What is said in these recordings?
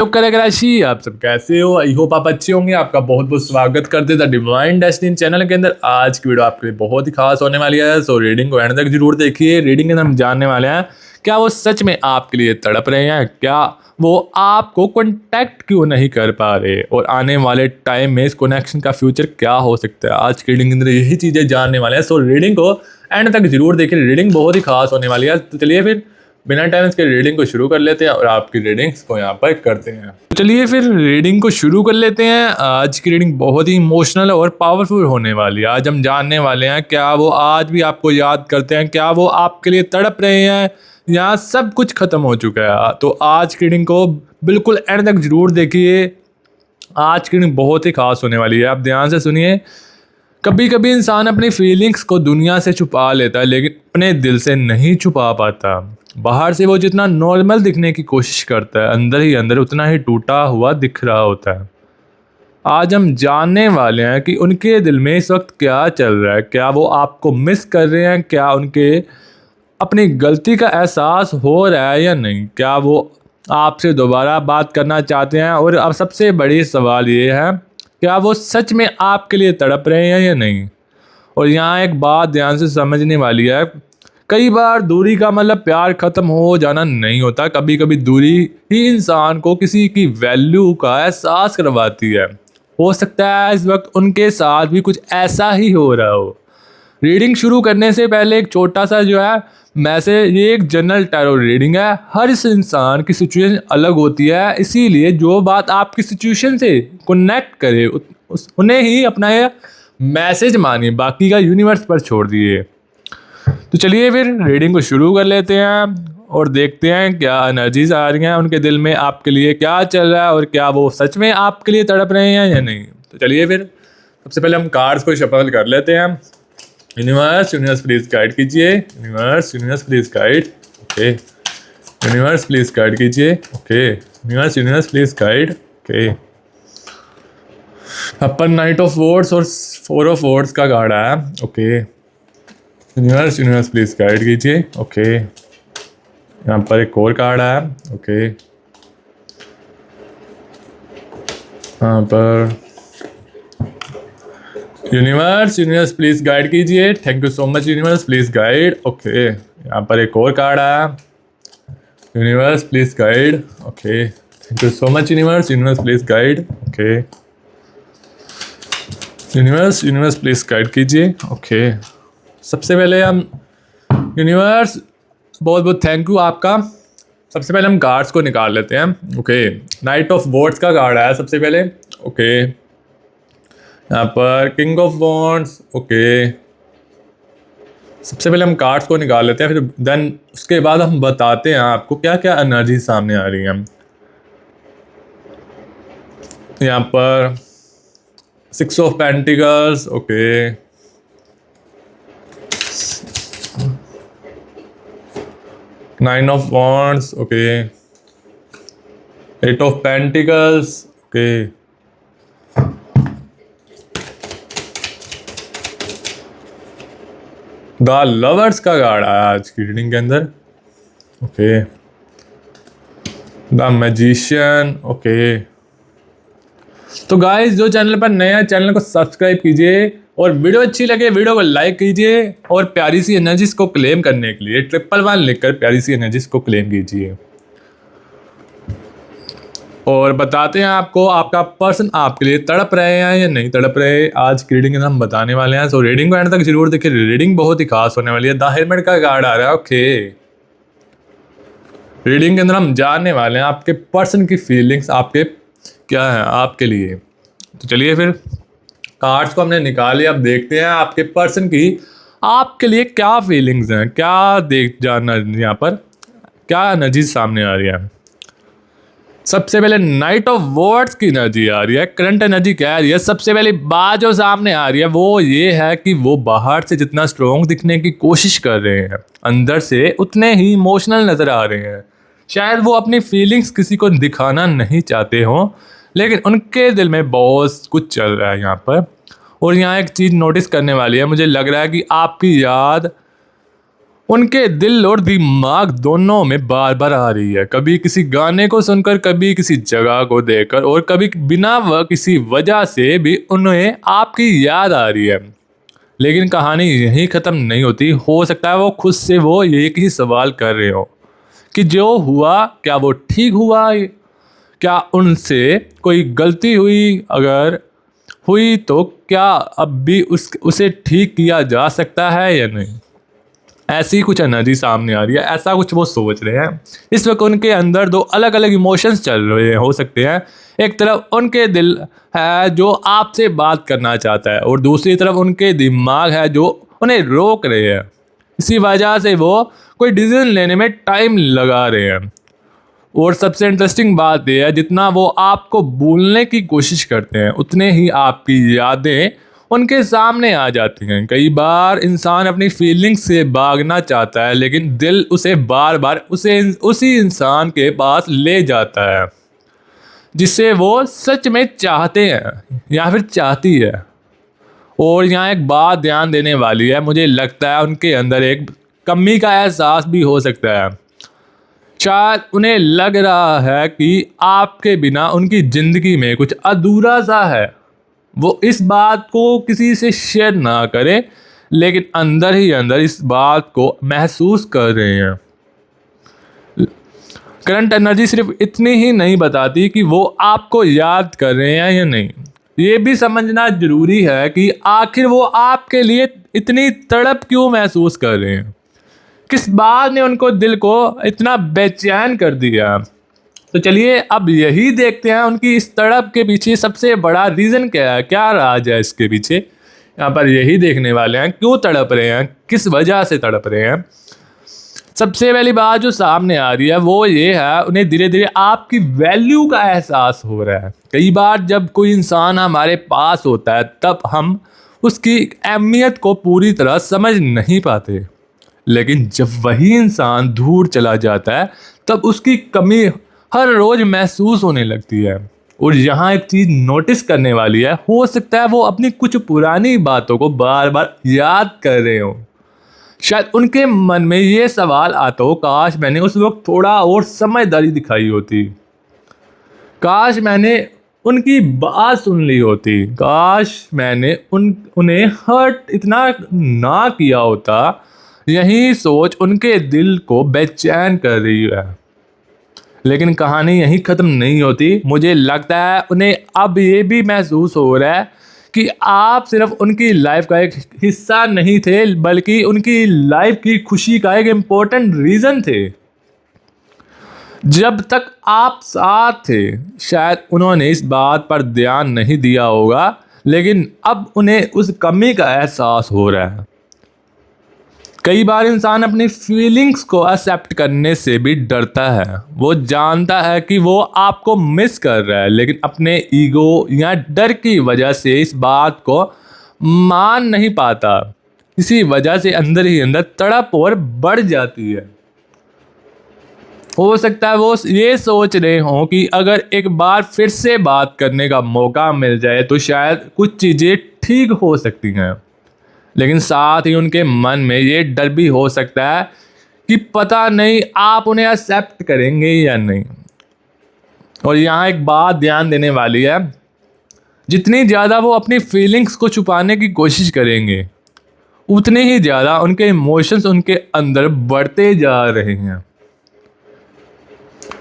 तो कर्क राशि, आप सब कैसे हो? आई होप आप अच्छे होंगे। आपका बहुत बहुत स्वागत करते द डिवाइन डेस्टिनी चैनल के अंदर। आज की वीडियो आपके लिए बहुत ही खास होने वाली है, सो रीडिंग को एंड तक जरूर देखिए। रीडिंग के अंदर हम जानने वाले हैं क्या वो सच में आपके लिए तड़प रहे हैं, क्या वो आपको कॉन्टैक्ट क्यों नहीं कर पा रहे, और आने वाले टाइम में इस कनेक्शन का फ्यूचर क्या हो सकता है। आज की रीडिंग के अंदर यही चीज़ें जानने वाले हैं, सो रीडिंग को एंड तक जरूर देखिए। रीडिंग बहुत ही खास होने वाली है। तो चलिए फिर बिना टाइम इसके रीडिंग को शुरू कर लेते हैं और आपकी रीडिंग्स को यहाँ पर करते हैं। तो चलिए फिर रीडिंग को शुरू कर लेते हैं। आज की रीडिंग बहुत ही इमोशनल और पावरफुल होने वाली है। आज हम जानने वाले हैं क्या वो आज भी आपको याद करते हैं, क्या वो आपके लिए तड़प रहे हैं, या सब कुछ खत्म हो चुका है। तो आज की रीडिंग को बिल्कुल एंड तक जरूर देखिए। आज की रीडिंग बहुत ही खास होने वाली है, आप ध्यान से सुनिए। कभी कभी इंसान अपनी फीलिंग्स को दुनिया से छुपा लेता है, लेकिन अपने दिल से नहीं छुपा पाता। बाहर से वो जितना नॉर्मल दिखने की कोशिश करता है, अंदर ही अंदर उतना ही टूटा हुआ दिख रहा होता है। आज हम जानने वाले हैं कि उनके दिल में इस वक्त क्या चल रहा है। क्या वो आपको मिस कर रहे हैं, क्या उनके अपनी गलती का एहसास हो रहा है या नहीं, क्या वो आपसे दोबारा बात करना चाहते हैं। और अब सबसे बड़ी सवाल ये है, क्या वो सच में आपके लिए तड़प रहे हैं या नहीं। और यहाँ एक बात ध्यान से समझने वाली है, कई बार दूरी का मतलब प्यार खत्म हो जाना नहीं होता। कभी कभी दूरी ही इंसान को किसी की वैल्यू का एहसास करवाती है। हो सकता है इस वक्त उनके साथ भी कुछ ऐसा ही हो रहा हो। रीडिंग शुरू करने से पहले एक छोटा सा जो है मैसेज, ये एक जनरल टैरो रीडिंग है। हर इस इंसान की सिचुएशन अलग होती है, इसीलिए जो बात आपकी सिचुएशन से कनेक्ट करे उन्हें ही अपना ये मैसेज मानिए, बाकी का यूनिवर्स पर छोड़ दिए। तो चलिए फिर रीडिंग को शुरू कर लेते हैं और देखते हैं क्या एनर्जीज आ रही हैं उनके दिल में, आपके लिए क्या चल रहा है, और क्या वो सच में आपके लिए तड़प रहे हैं या नहीं। तो चलिए फिर सबसे पहले हम कार्ड्स को शफल कर लेते हैं। यूनिवर्स प्लीज गाइड कीजिए। Universe please guide. Okay, universe please guide कीजिए। Okay, universe please guide. Okay, अपन नाइट ऑफ वॉर्ड्स और 4 ऑफ वॉर्ड्स का कार्ड आया। ओके, यूनिवर्स प्लीज गाइड कीजिए। ओके, यहाँ पर एक और कार्ड आया। ओके, यहाँ पर यूनिवर्स प्लीज गाइड कीजिए। Thank you so much universe please guide. Okay, यहाँ पर एक और कार्ड आया। Universe please guide. Okay, thank you so much universe please guide. Okay, universe please guide कीजिए। ओके, सबसे पहले हम यूनिवर्स बहुत बहुत थैंक यू आपका। सबसे पहले हम कार्ड्स को निकाल लेते हैं। ओके, नाइट ऑफ वॉर्ड्स का कार्ड आया सबसे पहले। ओके, यहाँ पर किंग ऑफ वॉन्ड्स। ओके, सबसे पहले हम कार्ड्स को निकाल लेते हैं, फिर देन उसके बाद हम बताते हैं आपको क्या क्या एनर्जी सामने आ रही है। यहाँ पर 6 of pentacles. Okay, nine of wands. Okay, 8 of pentacles. Okay, the lovers का कार्ड आया आज की रीडिंग के अंदर। Okay, the magician. ओके, तो गाइस जो चैनल पर नया है चैनल को सब्सक्राइब कीजिए, और वीडियो अच्छी लगे वीडियो को लाइक कीजिए, और प्यारी सी एनर्जीज को क्लेम करने के लिए 111 लिखकर प्यारी सी एनर्जीज को क्लेम कीजिए। और बताते हैं आपको आपका पर्सन आपके लिए तड़प रहे हैं या नहीं तड़प रहे, आज की रीडिंग में हम बताने वाले हैं। सो रीडिंग को एंड तक जरूर देखिए, रीडिंग बहुत ही खास होने वाली है। द हेलमेट का कार्ड आ रहा है। ओके, रीडिंग के अंदर हम जानने वाले हैं आपके पर्सन की फीलिंग्स आपके क्या है आपके लिए। तो चलिए फिर कार्ड्स को हमने निकाले, अब देखते हैं आपके पर्सन की आपके लिए क्या फीलिंग्स हैं, क्या देख जानना यहाँ पर क्या एनर्जी सामने आ रही है। सबसे पहले नाइट ऑफ वॉर्ड्स की एनर्जी आ रही है। करंट एनर्जी क्या आ रही है, सबसे पहली बात जो सामने आ रही है वो ये है कि वो बाहर से जितना स्ट्रॉन्ग दिखने की कोशिश कर रहे हैं, अंदर से उतने ही इमोशनल नजर आ रहे हैं। शायद वो अपनी फीलिंग्स किसी को दिखाना नहीं चाहते हों, लेकिन उनके दिल में बहुत कुछ चल रहा है यहाँ पर। और यहाँ एक चीज़ नोटिस करने वाली है, मुझे लग रहा है कि आपकी याद उनके दिल और दिमाग दोनों में बार बार आ रही है, कभी किसी गाने को सुनकर, कभी किसी जगह को देखकर, और कभी बिना किसी वजह से भी उन्हें आपकी याद आ रही है। लेकिन कहानी यहीं ख़त्म नहीं होती। हो सकता है वो खुद से वो एक ही सवाल कर रहे हो कि जो हुआ क्या वो ठीक हुआ, क्या उनसे कोई गलती हुई, अगर हुई तो क्या अब भी उसे ठीक किया जा सकता है या नहीं। ऐसी कुछ एनर्जी सामने आ रही है, ऐसा कुछ वो सोच रहे हैं। इस वक्त उनके अंदर दो अलग अलग इमोशंस चल रहे हो सकते हैं। एक तरफ उनके दिल है जो आपसे बात करना चाहता है, और दूसरी तरफ उनके दिमाग है जो उन्हें रोक रहे हैं। इसी वजह से वो कोई डिसीजन लेने में टाइम लगा रहे हैं। और सबसे इंटरेस्टिंग बात यह है, जितना वो आपको भूलने की कोशिश करते हैं उतने ही आपकी यादें उनके सामने आ जाती हैं। कई बार इंसान अपनी फीलिंग्स से भागना चाहता है, लेकिन दिल उसे बार बार उसी इंसान के पास ले जाता है जिसे वो सच में चाहते हैं या फिर चाहती है। और यहाँ एक बात ध्यान देने वाली है, मुझे लगता है उनके अंदर एक कमी का एहसास भी हो सकता है। शायद उन्हें लग रहा है कि आपके बिना उनकी ज़िंदगी में कुछ अधूरा सा है। वो इस बात को किसी से शेयर ना करें, लेकिन अंदर ही अंदर इस बात को महसूस कर रहे हैं। करंट एनर्जी सिर्फ इतनी ही नहीं बताती कि वो आपको याद कर रहे हैं या नहीं, ये भी समझना जरूरी है कि आखिर वो आपके लिए इतनी तड़प क्यों महसूस कर रहे हैं। किस बात ने उनको दिल को इतना बेचैन कर दिया। तो चलिए अब यही देखते हैं उनकी इस तड़प के पीछे सबसे बड़ा रीज़न क्या है, क्या राज है इसके पीछे। यहाँ पर यही देखने वाले हैं, क्यों तड़प रहे हैं, किस वजह से तड़प रहे हैं। सबसे पहली बात जो सामने आ रही है वो ये है, उन्हें धीरे धीरे आपकी वैल्यू का एहसास हो रहा है। कई बार जब कोई इंसान हमारे पास होता है तब हम उसकी अहमियत को पूरी तरह समझ नहीं पाते, लेकिन जब वही इंसान दूर चला जाता है तब उसकी कमी हर रोज़ महसूस होने लगती है। और यहाँ एक चीज़ नोटिस करने वाली है, हो सकता है वो अपनी कुछ पुरानी बातों को बार बार याद कर रहे हो। शायद उनके मन में ये सवाल आता हो, काश मैंने उस वक्त थोड़ा और समझदारी दिखाई होती, काश मैंने उनकी बात सुन ली होती, काश मैंने उन्हें हर्ट इतना ना किया होता। यही सोच उनके दिल को बेचैन कर रही है। लेकिन कहानी यहीं ख़त्म नहीं होती। मुझे लगता है उन्हें अब ये भी महसूस हो रहा है कि आप सिर्फ उनकी लाइफ का एक हिस्सा नहीं थे, बल्कि उनकी लाइफ की खुशी का एक इम्पोर्टेंट रीज़न थे। जब तक आप साथ थे शायद उन्होंने इस बात पर ध्यान नहीं दिया होगा, लेकिन अब उन्हें उस कमी का एहसास हो रहा है। कई बार इंसान अपनी फीलिंग्स को एक्सेप्ट करने से भी डरता है। वो जानता है कि वो आपको मिस कर रहा है, लेकिन अपने ईगो या डर की वजह से इस बात को मान नहीं पाता। इसी वजह से अंदर ही अंदर तड़प और बढ़ जाती है। हो सकता है वो ये सोच रहे हों कि अगर एक बार फिर से बात करने का मौका मिल जाए तो शायद कुछ चीज़ें ठीक हो सकती हैं, लेकिन साथ ही उनके मन में ये डर भी हो सकता है कि पता नहीं आप उन्हें एक्सेप्ट करेंगे या नहीं। और यहाँ एक बात ध्यान देने वाली है, जितनी ज़्यादा वो अपनी फीलिंग्स को छुपाने की कोशिश करेंगे उतने ही ज़्यादा उनके इमोशंस उनके अंदर बढ़ते जा रहे हैं।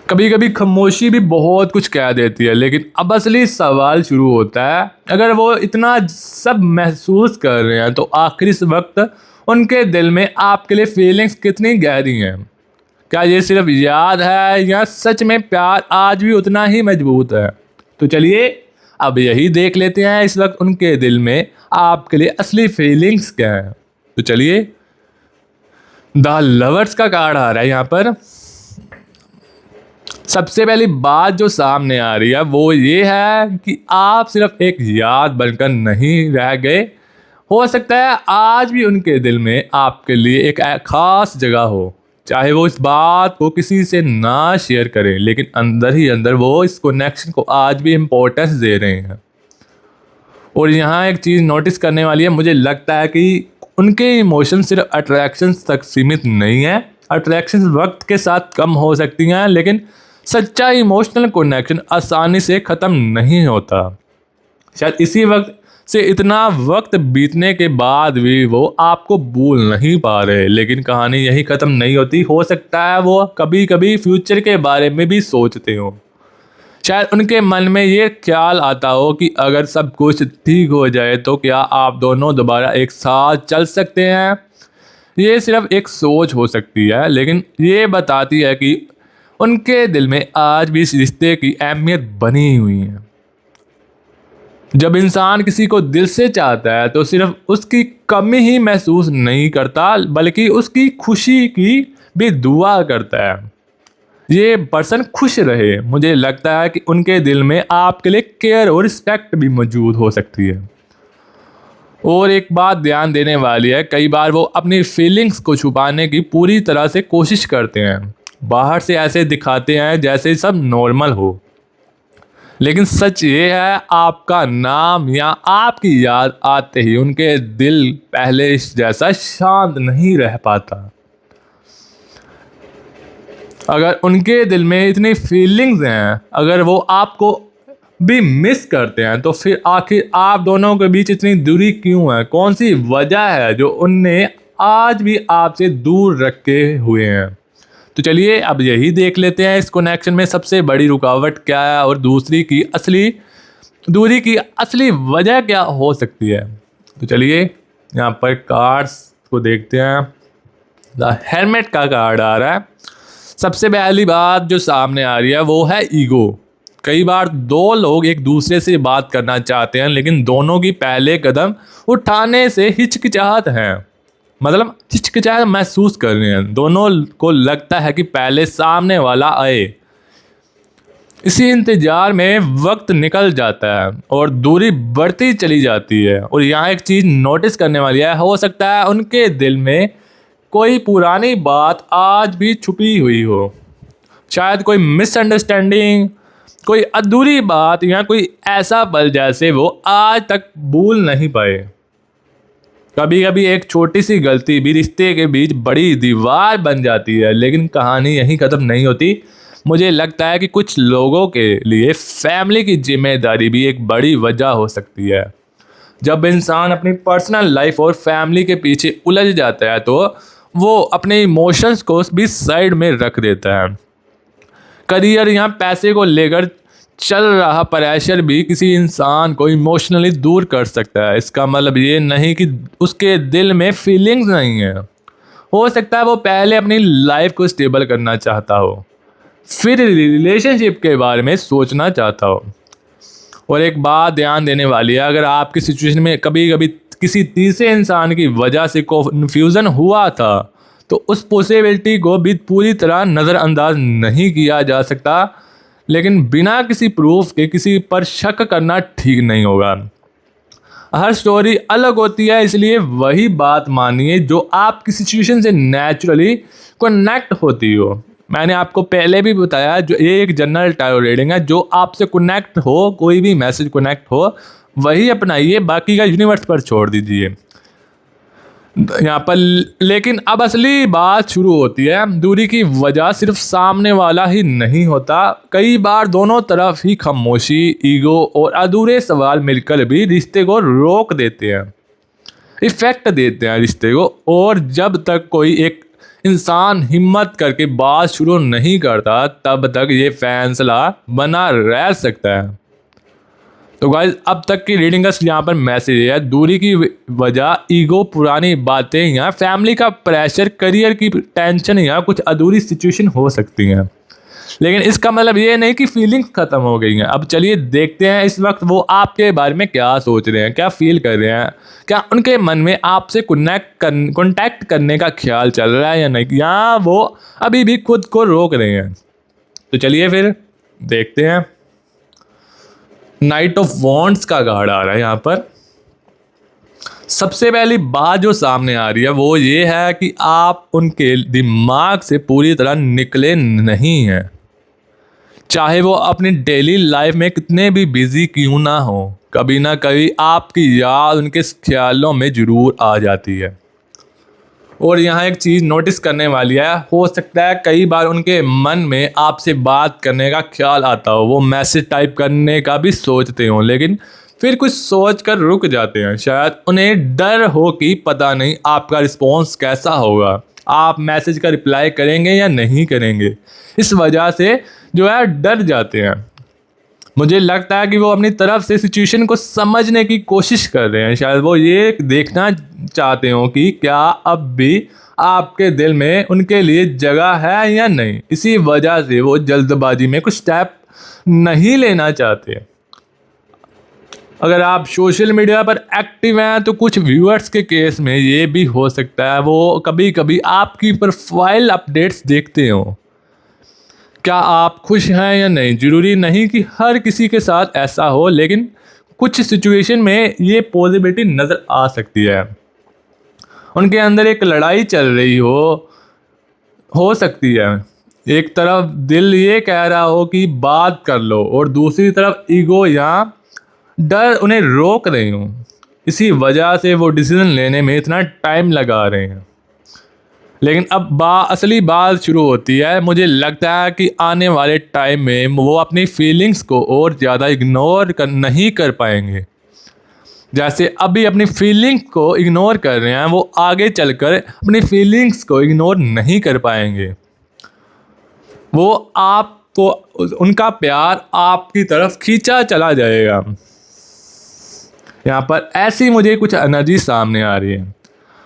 कभी कभी खामोशी भी बहुत कुछ कह देती है, लेकिन अब असली सवाल शुरू होता है, अगर वो इतना सब महसूस कर रहे हैं तो आखिर इस वक्त उनके दिल में आपके लिए फीलिंग्स कितनी गहरी हैं। क्या ये सिर्फ याद है या सच में प्यार आज भी उतना ही मजबूत है। तो चलिए अब यही देख लेते हैं इस वक्त उनके दिल में आपके लिए असली फीलिंग्स क्या हैं। तो चलिए, द लवर्स का कार्ड आ रहा है यहाँ पर। सबसे पहली बात जो सामने आ रही है वो ये है कि आप सिर्फ एक याद बनकर नहीं रह गए। हो सकता है आज भी उनके दिल में आपके लिए एक खास जगह हो, चाहे वो इस बात को किसी से ना शेयर करें, लेकिन अंदर ही अंदर वो इस कनेक्शन को आज भी इम्पोर्टेंस दे रहे हैं। और यहाँ एक चीज़ नोटिस करने वाली है, मुझे लगता है कि उनके इमोशन सिर्फ अट्रैक्शन तक सीमित नहीं है। अट्रैक्शन वक्त के साथ कम हो सकती हैं, लेकिन सच्चा इमोशनल कनेक्शन आसानी से ख़त्म नहीं होता। शायद इसी वक्त से इतना वक्त बीतने के बाद भी वो आपको भूल नहीं पा रहे, लेकिन कहानी यही ख़त्म नहीं होती। हो सकता है वो कभी कभी फ्यूचर के बारे में भी सोचते हो। शायद उनके मन में ये ख्याल आता हो कि अगर सब कुछ ठीक हो जाए तो क्या आप दोनों दोबारा एक साथ चल सकते हैं। ये सिर्फ एक सोच हो सकती है, लेकिन ये बताती है कि उनके दिल में आज भी इस रिश्ते की अहमियत बनी हुई है। जब इंसान किसी को दिल से चाहता है तो सिर्फ उसकी कमी ही महसूस नहीं करता, बल्कि उसकी खुशी की भी दुआ करता है। ये पर्सन खुश रहे। मुझे लगता है कि उनके दिल में आपके लिए केयर और रिस्पेक्ट भी मौजूद हो सकती है। और एक बात ध्यान देने वाली है, कई बार वो अपनी फीलिंग्स को छुपाने की पूरी तरह से कोशिश करते हैं। बाहर से ऐसे दिखाते हैं जैसे सब नॉर्मल हो, लेकिन सच ये है आपका नाम या आपकी याद आते ही उनके दिल पहले जैसा शांत नहीं रह पाता। अगर उनके दिल में इतनी फीलिंग्स हैं, अगर वो आपको भी मिस करते हैं, तो फिर आखिर आप दोनों के बीच इतनी दूरी क्यों है? कौन सी वजह है जो उन्हें आज भी आपसे दूर रखे हुए हैं? तो चलिए अब यही देख लेते हैं इस कनेक्शन में सबसे बड़ी रुकावट क्या है और दूरी की असली वजह क्या हो सकती है। तो चलिए यहाँ पर कार्ड्स को देखते हैं। द हेरमिट का कार्ड आ रहा है। सबसे पहली बात जो सामने आ रही है वो है ईगो। कई बार दो लोग एक दूसरे से बात करना चाहते हैं, लेकिन दोनों की पहले कदम उठाने से हिचकिचाहट है, मतलब हिचकिचाहट महसूस कर रहे हैं। दोनों को लगता है कि पहले सामने वाला आए। इसी इंतजार में वक्त निकल जाता है और दूरी बढ़ती चली जाती है। और यहाँ एक चीज़ नोटिस करने वाली है, हो सकता है उनके दिल में कोई पुरानी बात आज भी छुपी हुई हो। शायद कोई मिसअंडरस्टैंडिंग, कोई अधूरी बात या कोई ऐसा पल जैसे वो आज तक भूल नहीं पाए। कभी कभी एक छोटी सी गलती भी रिश्ते के बीच बड़ी दीवार बन जाती है, लेकिन कहानी यहीं ख़त्म नहीं होती। मुझे लगता है कि कुछ लोगों के लिए फैमिली की जिम्मेदारी भी एक बड़ी वजह हो सकती है। जब इंसान अपनी पर्सनल लाइफ और फैमिली के पीछे उलझ जाता है तो वो अपने इमोशंस को भी साइड में रख देता है। करियर या पैसे को लेकर चल रहा प्रेशर भी किसी इंसान को इमोशनली दूर कर सकता है। इसका मतलब ये नहीं कि उसके दिल में फीलिंग्स नहीं है। हो सकता है वो पहले अपनी लाइफ को स्टेबल करना चाहता हो, फिर रिलेशनशिप के बारे में सोचना चाहता हो। और एक बात ध्यान देने वाली है, अगर आपकी सिचुएशन में कभी कभी किसी तीसरे इंसान की वजह से कन्फ्यूज़न हुआ था तो उस पॉसिबिलिटी को भी पूरी तरह नज़रअंदाज नहीं किया जा सकता, लेकिन बिना किसी प्रूफ के किसी पर शक करना ठीक नहीं होगा। हर स्टोरी अलग होती है, इसलिए वही बात मानिए जो आपकी सिचुएशन से नेचुरली कनेक्ट होती हो। मैंने आपको पहले भी बताया, जो ये एक जनरल टाइप रीडिंग है, जो आपसे कनेक्ट हो, कोई भी मैसेज कनेक्ट हो वही अपनाइए, बाकी का यूनिवर्स पर छोड़ दीजिए यहाँ पर। लेकिन अब असली बात शुरू होती है। दूरी की वजह सिर्फ सामने वाला ही नहीं होता, कई बार दोनों तरफ ही खामोशी, ईगो और अधूरे सवाल मिलकर भी रिश्ते को रोक देते हैं, इफेक्ट देते हैं रिश्ते को। और जब तक कोई एक इंसान हिम्मत करके बात शुरू नहीं करता, तब तक ये फैसला बना रह सकता है। तो गाइस, अब तक की रीडिंग का यहाँ पर मैसेज है, दूरी की वजह ईगो, पुरानी बातें या फैमिली का प्रेशर, करियर की टेंशन या कुछ अधूरी सिचुएशन हो सकती हैं। लेकिन इसका मतलब ये नहीं कि फीलिंग्स ख़त्म हो गई हैं। अब चलिए देखते हैं इस वक्त वो आपके बारे में क्या सोच रहे हैं, क्या फील कर रहे हैं। क्या उनके मन में आपसे कॉन्टैक्ट करने का ख्याल चल रहा है या नहीं, या वो अभी भी खुद को रोक रहे हैं। तो चलिए फिर देखते हैं। नाइट ऑफ वॉन्ड्स का कार्ड आ रहा है यहाँ पर। सबसे पहली बात जो सामने आ रही है वो ये है कि आप उनके दिमाग से पूरी तरह निकले नहीं हैं। चाहे वो अपनी डेली लाइफ में कितने भी बिजी क्यों ना हो, कभी ना कभी आपकी याद उनके ख्यालों में ज़रूर आ जाती है। और यहाँ एक चीज़ नोटिस करने वाली है, हो सकता है कई बार उनके मन में आपसे बात करने का ख्याल आता हो, वो मैसेज टाइप करने का भी सोचते हों, लेकिन फिर कुछ सोच कर रुक जाते हैं। शायद उन्हें डर हो कि पता नहीं आपका रिस्पॉन्स कैसा होगा, आप मैसेज का रिप्लाई करेंगे या नहीं करेंगे। इस वजह से जो है डर जाते हैं। मुझे लगता है कि वो अपनी तरफ से सिचुएशन को समझने की कोशिश कर रहे हैं। शायद वो ये देखना चाहते हो कि क्या अब भी आपके दिल में उनके लिए जगह है या नहीं। इसी वजह से वो जल्दबाजी में कुछ स्टेप नहीं लेना चाहते। अगर आप सोशल मीडिया पर एक्टिव हैं तो कुछ व्यूअर्स के केस में ये भी हो सकता है वो कभी कभी आपकी प्रोफाइल अपडेट्स देखते हो। क्या आप खुश हैं या नहीं, ज़रूरी नहीं कि हर किसी के साथ ऐसा हो, लेकिन कुछ सिचुएशन में ये पॉसिबिलिटी नज़र आ सकती है। उनके अंदर एक लड़ाई चल रही हो सकती है। एक तरफ दिल ये कह रहा हो कि बात कर लो और दूसरी तरफ ईगो या डर उन्हें रोक रही हो। इसी वजह से वो डिसीजन लेने में इतना टाइम लगा रहे हैं। लेकिन अब असली बात शुरू होती है। मुझे लगता है कि आने वाले टाइम में वो अपनी फीलिंग्स को और ज़्यादा इग्नोर नहीं कर पाएंगे। जैसे अभी अपनी फीलिंग्स को इग्नोर कर रहे हैं, वो आगे चलकर अपनी फीलिंग्स को इग्नोर नहीं कर पाएंगे। वो आपको, उनका प्यार आपकी तरफ खींचा चला जाएगा। यहाँ पर ऐसी मुझे कुछ एनर्जी सामने आ रही है।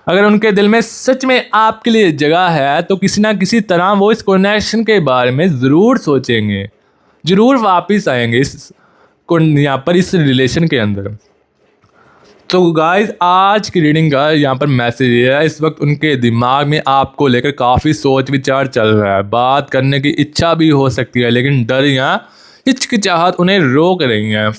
अगर उनके दिल में सच में आपके लिए जगह है तो किसी ना किसी तरह वो इस कनेक्शन के बारे में ज़रूर सोचेंगे, ज़रूर वापस आएंगे यहाँ पर इस रिलेशन के अंदर। तो गाइस, आज की रीडिंग का यहाँ पर मैसेज ये है, इस वक्त उनके दिमाग में आपको लेकर काफ़ी सोच विचार चल रहा है। बात करने की इच्छा भी हो सकती है, लेकिन डर या हिचकिचाहट उन्हें रोक रही हैं।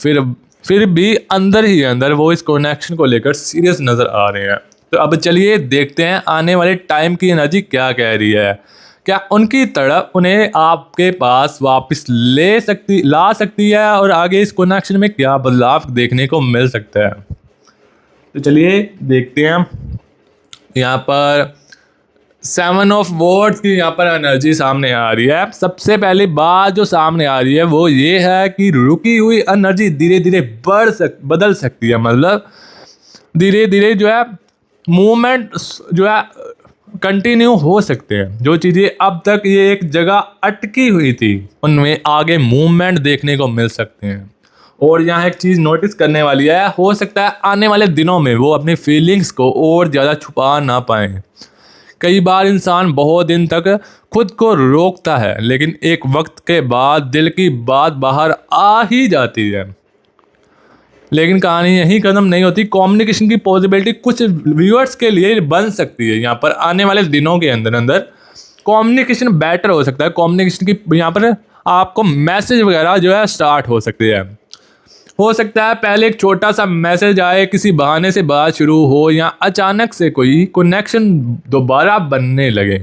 फिर भी अंदर ही अंदर वो इस कनेक्शन को लेकर सीरियस नज़र आ रहे हैं। तो अब चलिए देखते हैं आने वाले टाइम की एनर्जी क्या कह रही है। क्या उनकी तड़प उन्हें आपके पास वापस ला सकती है और आगे इस कनेक्शन में क्या बदलाव देखने को मिल सकता है। तो चलिए देखते हैं। यहाँ पर 7 ऑफ वॉर्ड्स की यहाँ पर एनर्जी सामने आ रही है। सबसे पहली बात जो सामने आ रही है वो ये है कि रुकी हुई एनर्जी धीरे धीरे बदल सकती है। मतलब धीरे धीरे जो है मूवमेंट जो है कंटिन्यू हो सकते हैं। जो चीज़ें अब तक ये एक जगह अटकी हुई थी उनमें आगे मूवमेंट देखने को मिल सकते हैं। और यहाँ एक चीज़ नोटिस करने वाली है, हो सकता है आने वाले दिनों में वो अपनी फीलिंग्स को और ज़्यादा छुपा ना पाएँ। कई बार इंसान बहुत दिन तक खुद को रोकता है, लेकिन एक वक्त के बाद दिल की बात बाहर आ ही जाती है। लेकिन कहानी यहीं खत्म नहीं होती। कम्युनिकेशन की पॉसिबिलिटी कुछ व्यूअर्स के लिए बन सकती है। यहाँ पर आने वाले दिनों के अंदर कम्युनिकेशन बेटर हो सकता है। कम्युनिकेशन की यहाँ पर आपको मैसेज वगैरह जो है स्टार्ट हो सकती है। हो सकता है पहले एक छोटा सा मैसेज आए, किसी बहाने से बात शुरू हो या अचानक से कोई कनेक्शन दोबारा बनने लगे।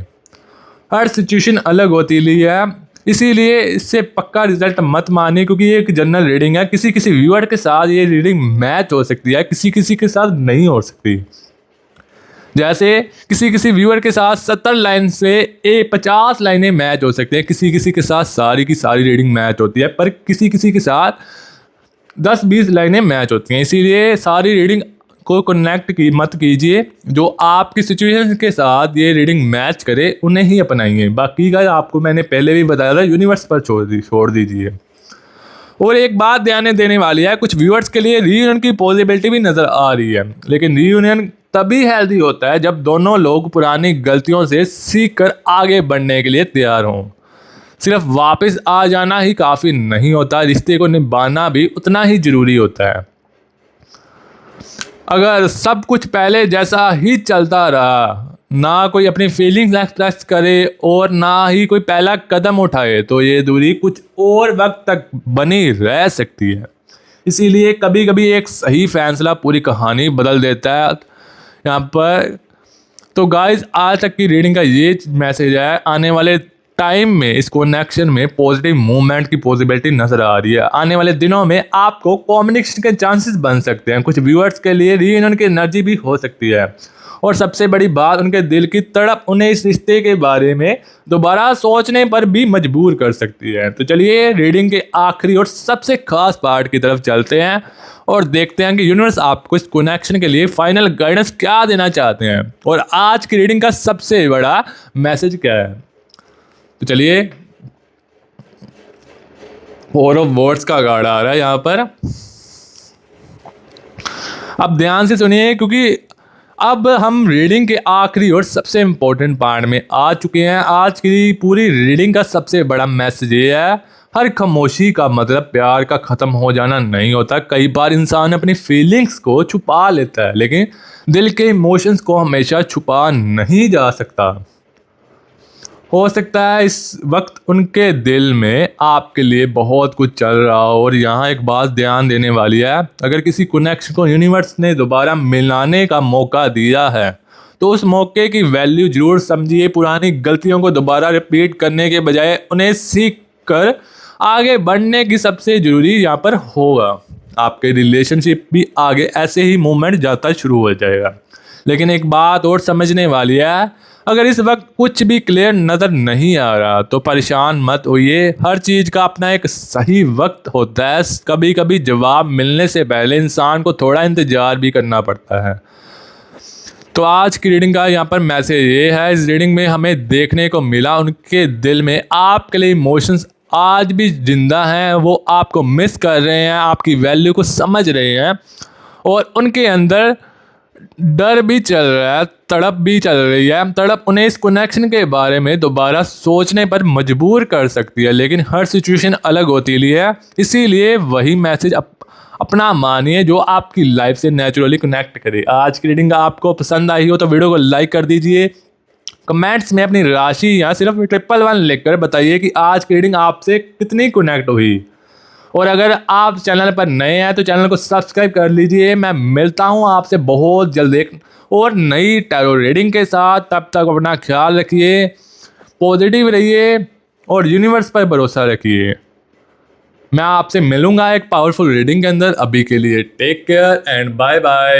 हर सिचुएशन अलग होती है, इसीलिए इससे पक्का रिजल्ट मत मानिए, क्योंकि ये एक जनरल रीडिंग है। किसी किसी व्यूअर के साथ ये रीडिंग मैच हो सकती है, किसी किसी के साथ नहीं हो सकती। जैसे किसी किसी व्यूअर के साथ 70 लाइन से 50 लाइनें मैच हो सकती हैं, किसी किसी के साथ सारी की सारी रीडिंग मैच होती है, पर किसी किसी के साथ 10-20 लाइनें मैच होती हैं। इसीलिए सारी रीडिंग को कनेक्ट मत कीजिए। जो आपकी सिचुएशन के साथ ये रीडिंग मैच करे उन्हें ही अपनाइए। बाकी का आपको मैंने पहले भी बताया था, यूनिवर्स पर छोड़ दीजिए। और एक बात ध्यान देने वाली है, कुछ व्यूअर्स के लिए रीयूनियन की पॉसिबिलिटी भी नज़र आ रही है, लेकिन रीयूनियन तभी हेल्दी होता है जब दोनों लोग पुरानी गलतियों से सीख कर आगे बढ़ने के लिए तैयार हों। सिर्फ वापस आ जाना ही काफ़ी नहीं होता, रिश्ते को निभाना भी उतना ही ज़रूरी होता है। अगर सब कुछ पहले जैसा ही चलता रहा, ना कोई अपनी फीलिंग्स एक्सप्रेस करे और ना ही कोई पहला कदम उठाए, तो ये दूरी कुछ और वक्त तक बनी रह सकती है। इसीलिए कभी कभी एक सही फैसला पूरी कहानी बदल देता है। यहाँ पर तो गाइस, आज तक की रीडिंग का ये मैसेज है, आने वाले टाइम में इस कनेक्शन में पॉजिटिव मूवमेंट की पॉसिबिलिटी नजर आ रही है। आने वाले दिनों में आपको कम्युनिकेशन के चांसेस बन सकते हैं। कुछ व्यूअर्स के लिए रीयूनियन की एनर्जी भी हो सकती है और सबसे बड़ी बात, उनके दिल की तड़प उन्हें इस रिश्ते के बारे में दोबारा सोचने पर भी मजबूर कर सकती है। तो चलिए रीडिंग के आखिरी और सबसे खास पार्ट की तरफ चलते हैं और देखते हैं कि यूनिवर्स आपको इस कनेक्शन के लिए फाइनल गाइडेंस क्या देना चाहते हैं और आज की रीडिंग का सबसे बड़ा मैसेज क्या है। तो चलिए, फोर ऑफ वर्ड्स का कार्ड आ रहा है यहाँ पर। अब ध्यान से सुनिए, क्योंकि अब हम रीडिंग के आखिरी और सबसे इम्पोर्टेंट पार्ट में आ चुके हैं। आज की पूरी रीडिंग का सबसे बड़ा मैसेज ये है, हर खामोशी का मतलब प्यार का ख़त्म हो जाना नहीं होता। कई बार इंसान अपनी फीलिंग्स को छुपा लेता है, लेकिन दिल के इमोशंस को हमेशा छुपा नहीं जा सकता। हो सकता है इस वक्त उनके दिल में आपके लिए बहुत कुछ चल रहा हो। और यहाँ एक बात ध्यान देने वाली है, अगर किसी कनेक्शन को यूनिवर्स ने दोबारा मिलाने का मौका दिया है तो उस मौके की वैल्यू जरूर समझिए। पुरानी गलतियों को दोबारा रिपीट करने के बजाय उन्हें सीख कर आगे बढ़ने की सबसे ज़रूरी यहाँ पर होगा। आपके रिलेशनशिप भी आगे ऐसे ही मूवमेंट जाता शुरू हो जाएगा। लेकिन एक बात और समझने वाली है, अगर इस वक्त कुछ भी क्लियर नज़र नहीं आ रहा तो परेशान मत होइए। हर चीज़ का अपना एक सही वक्त होता है। कभी कभी जवाब मिलने से पहले इंसान को थोड़ा इंतज़ार भी करना पड़ता है। तो आज की रीडिंग का यहाँ पर मैसेज ये है, इस रीडिंग में हमें देखने को मिला उनके दिल में आपके लिए इमोशंस आज भी जिंदा हैं। वो आपको मिस कर रहे हैं, आपकी वैल्यू को समझ रहे हैं और उनके अंदर डर भी चल रहा है, तड़प भी चल रही है। तड़प उन्हें इस कनेक्शन के बारे में दोबारा सोचने पर मजबूर कर सकती है, लेकिन हर सिचुएशन अलग होती है। इसीलिए वही मैसेज अपना मानिए जो आपकी लाइफ से नेचुरली कनेक्ट करे। आज की रीडिंग आपको पसंद आई हो तो वीडियो को लाइक कर दीजिए। कमेंट्स में अपनी राशि या सिर्फ 111 लिखकर बताइए कि आज की रीडिंग आपसे कितनी कनेक्ट हुई। और अगर आप चैनल पर नए हैं तो चैनल को सब्सक्राइब कर लीजिए। मैं मिलता हूं आपसे बहुत जल्द एक और नई टैरो रीडिंग के साथ। तब तक अपना ख्याल रखिए, पॉजिटिव रहिए और यूनिवर्स पर भरोसा रखिए। मैं आपसे मिलूंगा एक पावरफुल रीडिंग के अंदर। अभी के लिए take care and bye bye.